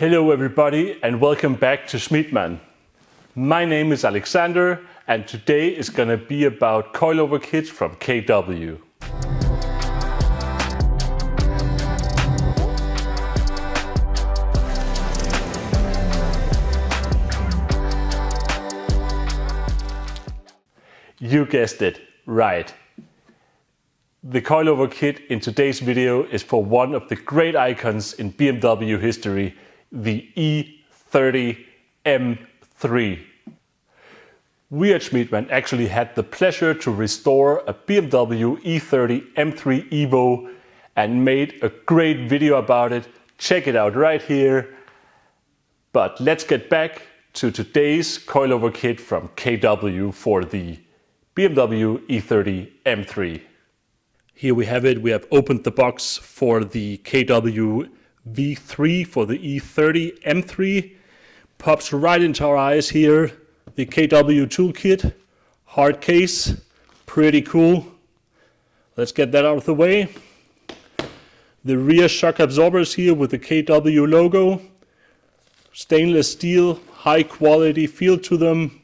Hello everybody and welcome back to Schmiedmann. My name is Alexander and today is gonna be about coilover kits from KW. You guessed it, right. The coilover kit in today's video is for one of the great icons in BMW history, the E30 M3. We at Schmiedmann actually had the pleasure to restore a BMW E30 M3 EVO and made a great video about it. Check it out right here. But let's get back to today's coilover kit from KW for the BMW E30 M3. Here we have it. We have opened the box for the KW V3 for the E30 M3. Pops right into our eyes here. The KW toolkit, hard case, pretty cool. Let's get that out of the way. The rear shock absorbers here with the KW logo. Stainless steel, high quality feel to them,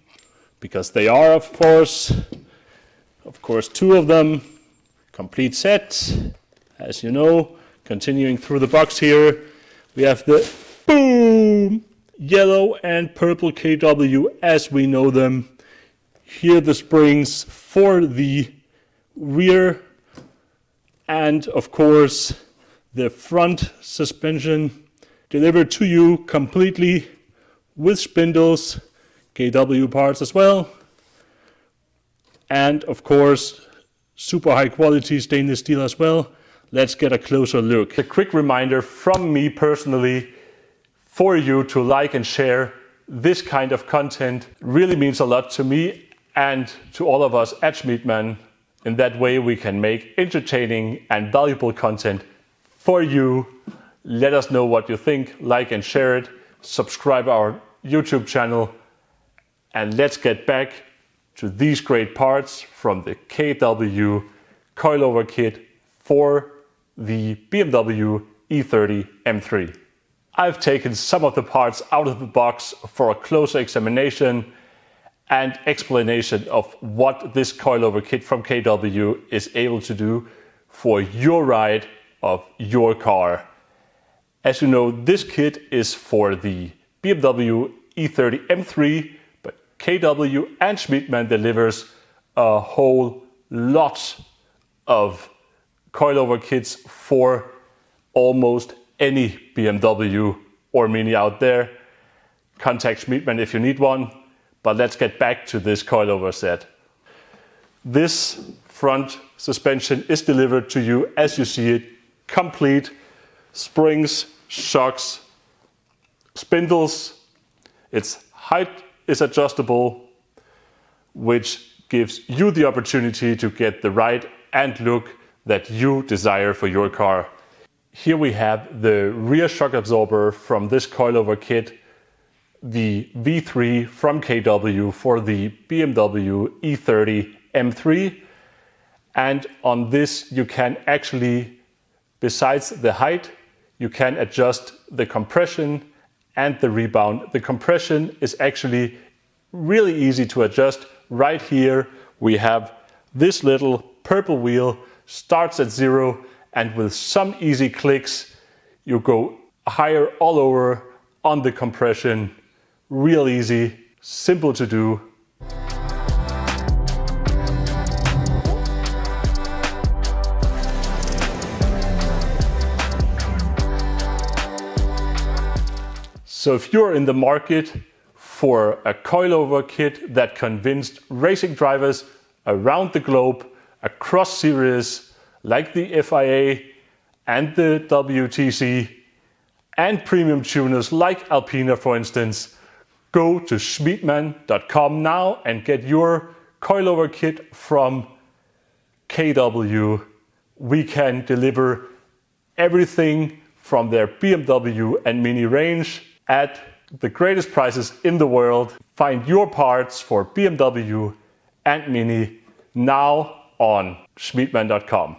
because they are, of course, two of them. Complete set, as you know. Continuing through the box here, we have the boom yellow and purple KW as we know them. Here the springs for the rear, and of course the front suspension delivered to you completely with spindles, KW parts as well, and of course super high quality stainless steel as well. Let's get a closer look. A quick reminder from me personally for you to like and share this kind of content. Really means a lot to me and to all of us at Schmiedmann. In that way we can make entertaining and valuable content for you. Let us know what you think, like and share it, subscribe our YouTube channel, and let's get back to these great parts from the KW coilover kit for the BMW E30 M3. I've taken some of the parts out of the box for a closer examination and explanation of what this coilover kit from KW is able to do for your ride of your car. As you know, this kit is for the BMW E30 M3, but KW and Schmiedmann delivers a whole lot of coilover kits for almost any BMW or MINI out there. Contact Schmiedmann if you need one, but let's get back to this coilover set. This front suspension is delivered to you as you see it, complete. Springs, shocks, spindles. Its height is adjustable, which gives you the opportunity to get the ride and look that you desire for your car. Here we have the rear shock absorber from this coilover kit, the V3 from KW for the BMW E30 M3. And on this you can actually, besides the height, you can adjust the compression and the rebound. The compression is actually really easy to adjust. Right here we have this little purple wheel, starts at 0, and with some easy clicks you go higher all over on the compression. Real easy, simple to do. So if you're in the market for a coilover kit that convinced racing drivers around the globe, across series like the FIA and the WTC, and premium tuners like Alpina for instance, go to schmiedmann.com now and get your coilover kit from KW. We can deliver everything from their BMW and MINI range at the greatest prices in the world. Find your parts for BMW and MINI now on schmiedmann.com.